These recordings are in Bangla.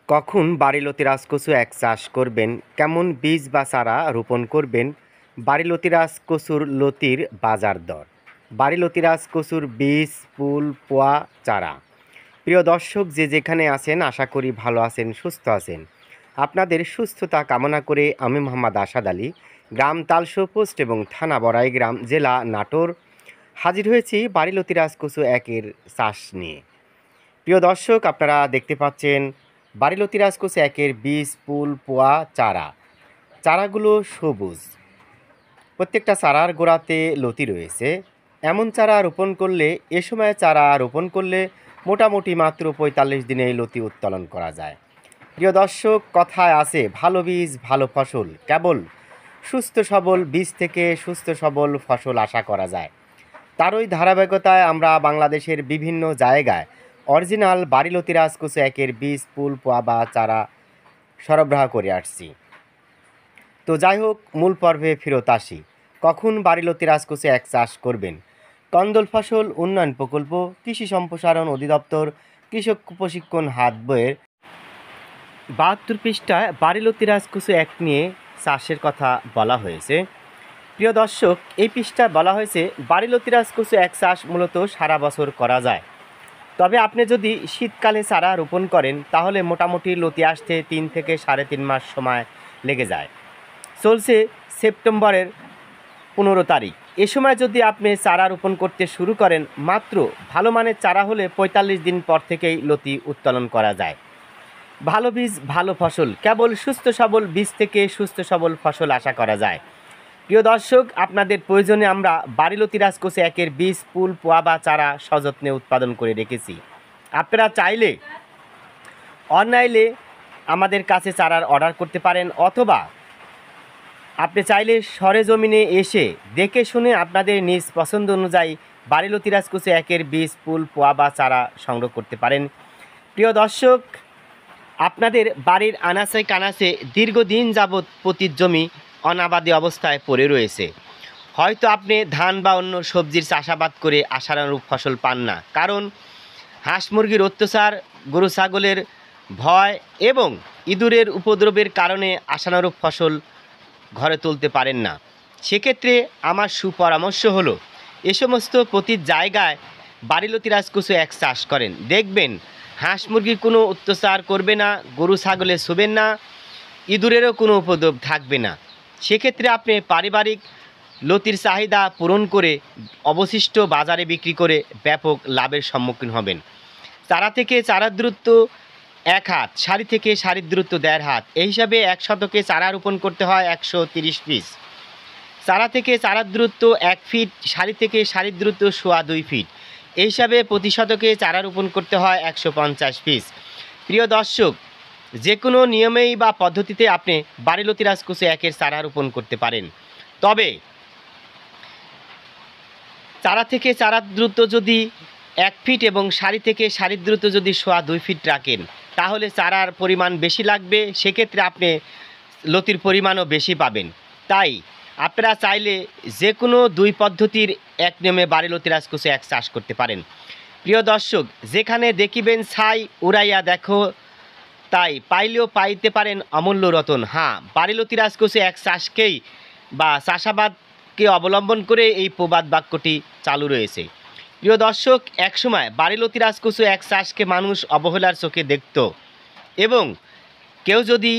কখন বাড়িলতি রাজকচু এক চাষ করবেন, কেমন বীজ বা চারা রোপণ করবেন, বাড়িলতি রাজকচুর লতির বাজার দর, বাড়িলতি রাজকচুর বীজ, ফুল, পোয়া, চারা। প্রিয় দর্শক, যে যেখানে আছেন আশা করি ভালো আছেন, সুস্থ আছেন। আপনাদের সুস্থতা কামনা করে আমি মোহাম্মদ আসাদ আলী, গ্রাম তালশো পোস্ট এবং থানা বড়াইগ্রাম, জেলা নাটোর, হাজির হয়েছি বাড়িলতি রাজকচু একের চাষ নিয়ে। প্রিয় দর্শক, আপনারা দেখতে পাচ্ছেন বাড়িলতি রাজকচু একের বীজ, ফুল, পোয়া, চারা। চারাগুলো সবুজ, প্রত্যেকটা চারার গোড়াতে লতি রয়েছে। এমন চারা রোপণ করলে, এ সময় চারা রোপণ করলে মোটামুটি মাত্র ৪৫ দিনে এই লতি উত্তোলন করা যায়। প্রিয় দর্শক, কথায় আছে ভালো বীজ ভালো ফসল, কেবল সুস্থ সবল বীজ থেকে সুস্থ সবল ফসল আশা করা যায়। তারই ধারাবাহিকতায় আমরা বাংলাদেশের বিভিন্ন জায়গায় অরিজিনাল বাড়িলতি রাজকচু একের বীজ, ফুল, পোয়া বা চারা সরবরাহ করে আসছি। তো যাই হোক, মূল পর্বে ফেরত আসি। কখন বাড়িলতি রাজকচু এক চাষ করবেন? কন্দল ফসল উন্নয়ন প্রকল্প, কৃষি সম্প্রসারণ অধিদপ্তর, কৃষক প্রশিক্ষণ হাত বইয়ের ৭২ পৃষ্ঠায় বাড়িলতি রাজকচু এক নিয়ে চাষের কথা বলা হয়েছে। প্রিয় দর্শক, এই পৃষ্ঠায় বলা হয়েছে বাড়িলতি রাজকচু এক চাষ মূলত সারা বছর করা যায়। তবে আপনি যদি শীতকালে চারা রোপণ করেন তাহলে মোটামুটি লতি আসতে ৩ থেকে ৩.৫ মাস সময় লেগে যায়। চলছে সেপ্টেম্বরের ১৫ তারিখ। এ সময় যদি আপনি চারা রোপণ করতে শুরু করেন, মাত্র ভালো মানের চারা হলে ৪৫ দিন পর থেকেই লতি উত্তোলন করা যায়। ভালো বীজ ভালো ফসল, কেবল সুস্থ সবল বীজ থেকে সুস্থ সবল ফসল আশা করা যায়। প্রিয় দর্শক, আপনাদের প্রয়োজনে আমরা বাড়িলতি রাজকচু একের বীজ, ফুল, পোয়া বা চারা সযত্নে উৎপাদন করে রেখেছি। আপনারা চাইলে অনলাইনে আমাদের কাছে চারার অর্ডার করতে পারেন, অথবা আপনি চাইলে সরেজমিনে এসে দেখে শুনে আপনাদের নিজ পছন্দ অনুযায়ী বাড়িলতি রাজকচু একের বীজ, ফুল, পোয়া বা চারা সংগ্রহ করতে পারেন। প্রিয় দর্শক, আপনাদের বাড়ির আনাচে কানাচে দীর্ঘদিন যাবৎ পতিত জমি অনাবাদী অবস্থায় পড়ে রয়েছে। হয়তো আপনি ধান বা অন্য সবজির চাষাবাদ করে আশানুরূপ ফসল পান না, কারণ হাঁস মুরগির অত্যাচার, গরু ছাগলের ভয় এবং ইঁদুরের উপদ্রবের কারণে আশানুরূপ ফসল ঘরে তুলতে পারেন না। সেক্ষেত্রে আমার সুপরামর্শ হলো, এ সমস্ত পতিত জায়গায় বাড়িলতি রাজকচু এক চাষ করেন। দেখবেন হাঁস মুরগির কোনো অত্যাচার করবে না, গরু ছাগলে ছুবেন না, ইঁদুরেরও কোনো উপদ্রব থাকবে না। সেক্ষেত্রে আপনি পারিবারিক লতির চাহিদা পূরণ করে অবশিষ্ট বাজারে বিক্রি করে ব্যাপক লাভের সম্মুখীন হবেন। চারা থেকে চারার দূরত্ব ১ হাত, সারি থেকে সারির দূরত্ব ১.৫ হাত, এই হিসাবে ১ শতকে চারা রোপণ করতে হয় ১৩০ পিস। চারা থেকে চারার দূরত্ব ১ ফিট, সারি থেকে সারির দূরত্ব ২.৫ ফিট, এই হিসাবে প্রতি শতকে চারা রোপণ করতে হয় ১৫০ পিস। প্রিয় দর্শক, যে কোনো নিয়মেই বা পদ্ধতিতে আপনি বাড়িলতি রাজকচু একের চারা রোপণ করতে পারেন। তবে চারা থেকে চারার দূরত্ব যদি ১ ফিট এবং সারি থেকে সারির দূরত্ব যদি ২.৫ ফিট রাখেন, তাহলে চারার পরিমাণ বেশি লাগবে, সেক্ষেত্রে আপনি লতির পরিমাণও বেশি পাবেন। তাই আপনারা চাইলে যে কোনো ২ পদ্ধতির এক নিয়মে বাড়িলতি রাজকচু এক চাষ করতে পারেন। প্রিয় দর্শক, যেখানে দেখিবেন ছাই উড়াইয়া দেখো তাই, পাইলেও পাইতে পারেন অমূল্য রতন। হ্যাঁ, বাড়িলতি রাজকচু এক চাষকেই বা চাষাবাদকে অবলম্বন করে এই প্রবাদ বাক্যটি চালু রয়েছে। প্রিয় দর্শক, একসময় বাড়িলতি রাজকচু এক চাষকে মানুষ অবহেলার চোখে দেখত এবং কেউ যদি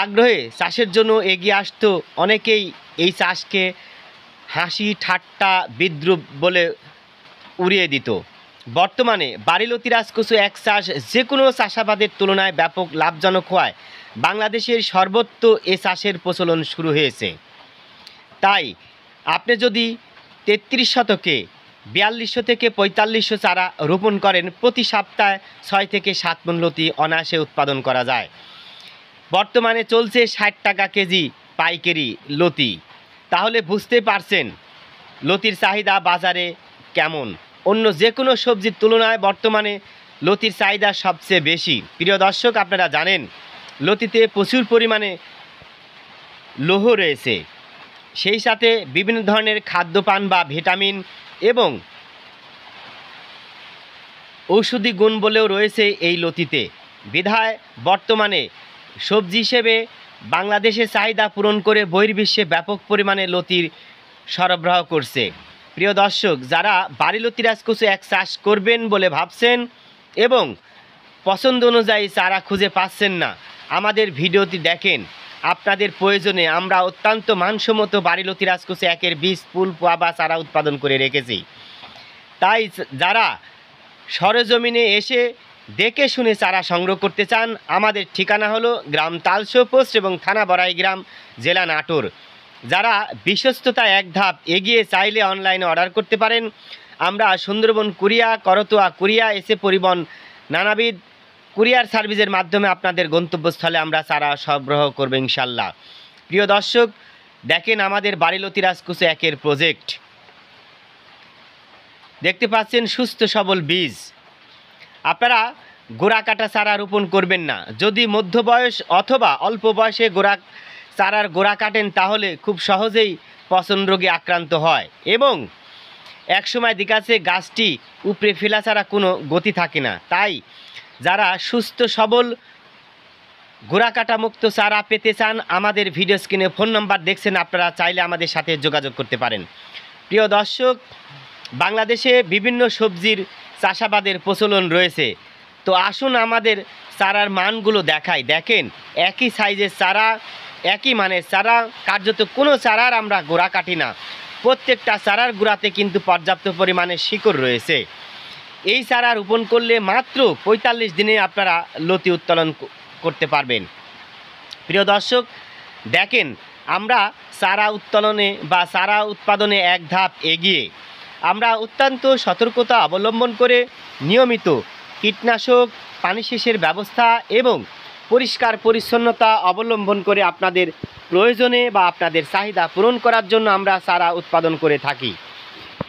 আগ্রহে চাষের জন্য এগিয়ে আসতো, অনেকেই এই চাষকে হাসি ঠাট্টা বিদ্রূপ বলে উড়িয়ে দিত। বর্তমানে বাড়িলতি রাজকচু এক চাষ যে কোনো চাষাবাদের তুলনায় ব্যাপক লাভজনক হওয়ায় বাংলাদেশের সর্বত্র এ চাষের প্রচলন শুরু হয়েছে। তাই আপনি যদি ৩৩ শতকে ৪২০০ থেকে ৪৫০০ চারা রোপণ করেন, প্রতি সপ্তাহে ৬ থেকে ৭ মণ লতি অনায়াসে উৎপাদন করা যায়। বর্তমানে চলছে ৬০ টাকা কেজি পাইকারি লতি। তাহলে বুঝতে পারছেন লতির চাহিদা বাজারে কেমন। অন্য যে কোনো সবজির তুলনায় বর্তমানে লতির চাহিদা সবচেয়ে বেশি। প্রিয় দর্শক, আপনারা জানেন লতিতে প্রচুর পরিমাণে লৌহ রয়েছে, সেই সাথে বিভিন্ন ধরনের খাদ্যপান বা ভিটামিন এবং ঔষধি গুণ বলেও রয়েছে এই লতিতে। বিধায় বর্তমানে সবজি হিসেবে বাংলাদেশের চাহিদা পূরণ করে বহির্বিশ্বে ব্যাপক পরিমাণে লতির সরবরাহ করছে। প্রিয় দর্শক, যারা বাড়িলতি রাজকচু এক চাষ করবেন বলে ভাবছেন এবং পছন্দ অনুযায়ী চারা খুঁজে পাচ্ছেন না, আমাদের ভিডিওটি দেখেন। আপনাদের প্রয়োজনে আমরা অত্যন্ত মানসম্মত বাড়িলতি রাজকচু একের বীজ, ফুল, পোয়া বা চারা উৎপাদন করে রেখেছি। তাই যারা সরেজমিনে এসে দেখে শুনে চারা সংগ্রহ করতে চান, আমাদের ঠিকানা হলো গ্রাম তালশো পোস্ট এবং থানা বড়াইগ্রাম, জেলা নাটোর। যারা বিশ্বস্ততা এক ধাপ এগিয়ে চাইলে অনলাইনে অর্ডার করতে পারেন। আমরা সুন্দরবন কুরিয়া, করতোয়া কুরিয়া, এসে পরিবহন নানাবিধ কুরিয়ার সার্ভিসের মাধ্যমে আপনাদের গন্তব্যস্থলে আমরা চারা সরবরাহ করব ইনশাল্লাহ। প্রিয় দর্শক, দেখেন আমাদের বাড়িলতি রাজকচু একের প্রজেক্ট। দেখতে পাচ্ছেন সুস্থ সবল বীজ। আপনারা গোড়া কাটা চারা রোপণ করবেন না। যদি মধ্য বয়স অথবা অল্প বয়সে চারার গোড়া কাটেন তাহলে খুব সহজেই পচন রোগে আক্রান্ত হয় এবং একসময় দিকাছে গাছটি উপড়ে ফেলা ছাড়া কোনো গতি থাকে না। তাই যারা সুস্থ সবল গোড়া কাটা মুক্ত চারা পেতে চান, আমাদের ভিডিও স্ক্রিনে ফোন নাম্বার দেখছেন, আপনারা চাইলে আমাদের সাথে যোগাযোগ করতে পারেন। প্রিয় দর্শক, বাংলাদেশে বিভিন্ন সবজির চাষাবাদের প্রচলন রয়েছে। তো আসুন আমাদের চারার মানগুলো দেখাই। দেখেন, একই সাইজের চারা, একই মানের চারা, কার্যত কোনো চারার আমরা গোড়া কাটি না। প্রত্যেকটা চারার গোড়াতে কিন্তু পর্যাপ্ত পরিমাণে শিকড় রয়েছে। এই চারা রোপণ করলে মাত্র ৪৫ দিনে আপনারা লতি উত্তোলন করতে পারবেন। প্রিয় দর্শক, দেখেন আমরা চারা উত্তোলনে বা চারা উৎপাদনে এক ধাপ এগিয়ে। আমরা অত্যন্ত সতর্কতা অবলম্বন করে নিয়মিত কীটনাশক, পানি সেচের ব্যবস্থা এবং পরিষ্কার পরিচ্ছন্নতা অবলম্বন করে আপনাদের প্রয়োজনে বা আপনাদের চাহিদা পূরণ করার জন্য আমরা চারা উৎপাদন করে থাকি।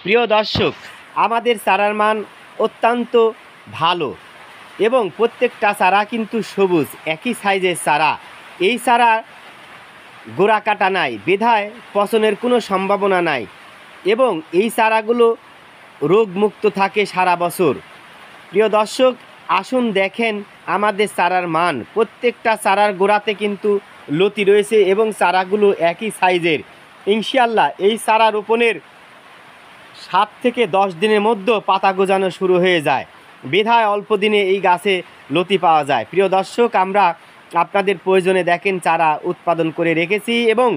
প্রিয় দর্শক, আমাদের চারার মান অত্যন্ত ভালো এবং প্রত্যেকটা চারা কিন্তু সবুজ, একই সাইজের চারা। এই চারা গোড়া কাটা নাই, বিধায় পচনের কোনো সম্ভাবনা নাই এবং এই চারাগুলো রোগমুক্ত থাকে সারা বছর। প্রিয় দর্শক, আসুন দেখেন আমাদের চারার মান। প্রত্যেকটা চারার গোড়াতে কিন্তু লতি রয়েছে এবং চারাগুলো একই সাইজের। ইনশাআল্লাহ এই চারা রোপণের 7 থেকে 10 দিনের মধ্যে পাতা গজানো শুরু হয়ে যায়, বিধায় অল্প দিনে এই গাছে লতি পাওয়া যায়। প্রিয় দর্শক, আমরা আপনাদের প্রয়োজনে দেখেন চারা উৎপাদন করে রেখেছি এবং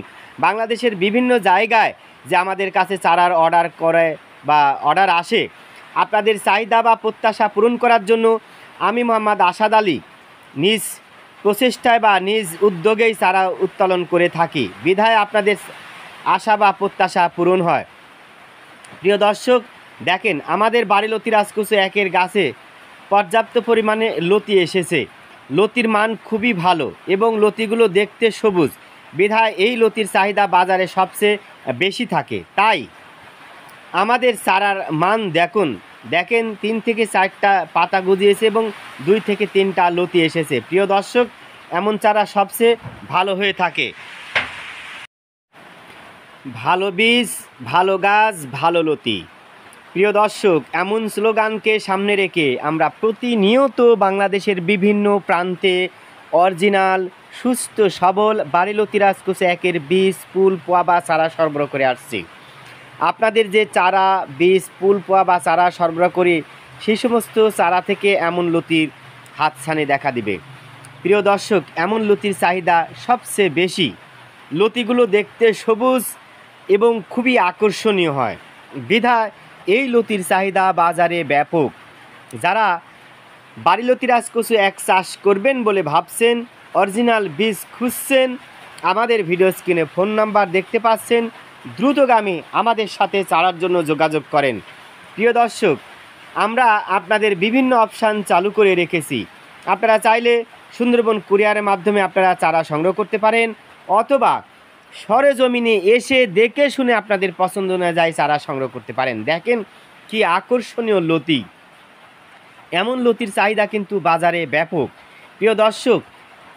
বাংলাদেশের বিভিন্ন জায়গায় যে আমাদের কাছে চারার অর্ডার করে বা অর্ডার আসে, আপনাদের চাহিদা বা প্রত্যাশা পূরণ করার জন্য আমি মোহাম্মদ আসাদ আলী নিজ প্রচেষ্টায় বা নিজ উদ্যোগেই চারা উত্তোলন করে থাকি, বিধায় আপনাদের আশা বা প্রত্যাশা পূরণ হয়। প্রিয় দর্শক, দেখেন আমাদের বাড়িলতি রাজকচু একের গাছে পর্যাপ্ত পরিমাণে লতি এসেছে। লতির মান খুবই ভালো এবং লতিগুলো দেখতে সবুজ, বিধায় এই লতির চাহিদা বাজারে সবচেয়ে বেশি থাকে। তাই আমাদের চারার মান দেখেন 3 থেকে 4টা পাতা গজিয়েছে এবং 2 থেকে 3টা লতি এসেছে। প্রিয় দর্শক, এমন চারা সবচেয়ে ভালো হয়ে থাকে। ভালো বীজ, ভালো গাছ, ভালো লতি। প্রিয় দর্শক, এমন স্লোগানকে সামনে রেখে আমরা প্রতিনিয়ত বাংলাদেশের বিভিন্ন প্রান্তে অরিজিনাল সুস্থ সবল বাড়িলতি রাজকচু একের বীজ, ফুল, পোয়া বা চারা সরবরাহ করে আসছি। আপনাদের যে চারা, বীজ, ফুল, পোয়া বা চারা সরবরাহ করি, সেই সমস্ত চারা থেকে এমন লতির হাতছানি দেখা দিবে। প্রিয় দর্শক, এমন লতির চাহিদা সবচেয়ে বেশি। লতিগুলো দেখতে সবুজ এবং খুবই আকর্ষণীয় হয়, বিধায় এই লতির চাহিদা বাজারে ব্যাপক। যারা বাড়িলতি রাজকচু এক চাষ করবেন বলে ভাবছেন, অরিজিনাল বীজ খুঁজছেন, আমাদের ভিডিও স্ক্রিনে ফোন নাম্বার দেখতে পাচ্ছেন, দ্রুতগামী আমাদের সাথে চারার জন্য যোগাযোগ করেন। প্রিয় দর্শক, আমরা আপনাদের বিভিন্ন অপশান চালু করে রেখেছি। আপনারা চাইলে সুন্দরবন কুরিয়ারের মাধ্যমে আপনারা চারা সংগ্রহ করতে পারেন অথবা সরেজমিনে এসে দেখে শুনে আপনাদের পছন্দ অনুযায়ী চারা সংগ্রহ করতে পারেন। দেখেন কি আকর্ষণীয় লতি, এমন লতির চাহিদা কিন্তু বাজারে ব্যাপক। প্রিয় দর্শক,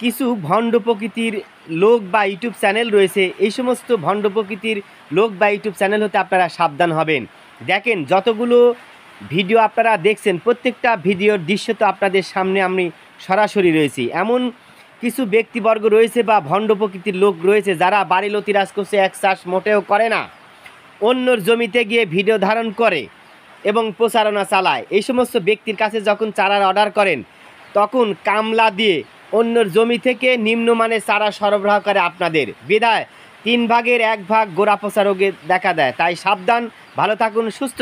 কিছু ভণ্ড প্রকৃতির লোক বা ইউটিউব চ্যানেল রয়েছে, এই সমস্ত ভণ্ড প্রকৃতির লোক বা ইউটিউব চ্যানেল হতে আপনারা সাবধান হবেন। দেখেন যতগুলো ভিডিও আপনারা দেখছেন, প্রত্যেকটা ভিডিওর দৃশ্য তো আপনাদের সামনে আমি সরাসরি রয়েছি। এমন কিছু ব্যক্তিবর্গ রয়েছে বা ভণ্ড প্রকৃতির লোক রয়েছে যারা বাড়ি লতিরাজ কচু এক চাষ মোটেও করে না, অন্যর জমিতে গিয়ে ভিডিও ধারণ করে এবং প্রচারণা চালায়। এই সমস্ত ব্যক্তির কাছে যখন চারার অর্ডার করেন তখন কামলা দিয়ে অন্যর জমি থেকে নিম্নমানের চারা সরবরাহ করে আপনাদের, বিধায় 3 ভাগের 1 ভাগ গোড়া পচা রোগে দেখা দেয়। তাই সাবধান, ভালো থাকুন, সুস্থ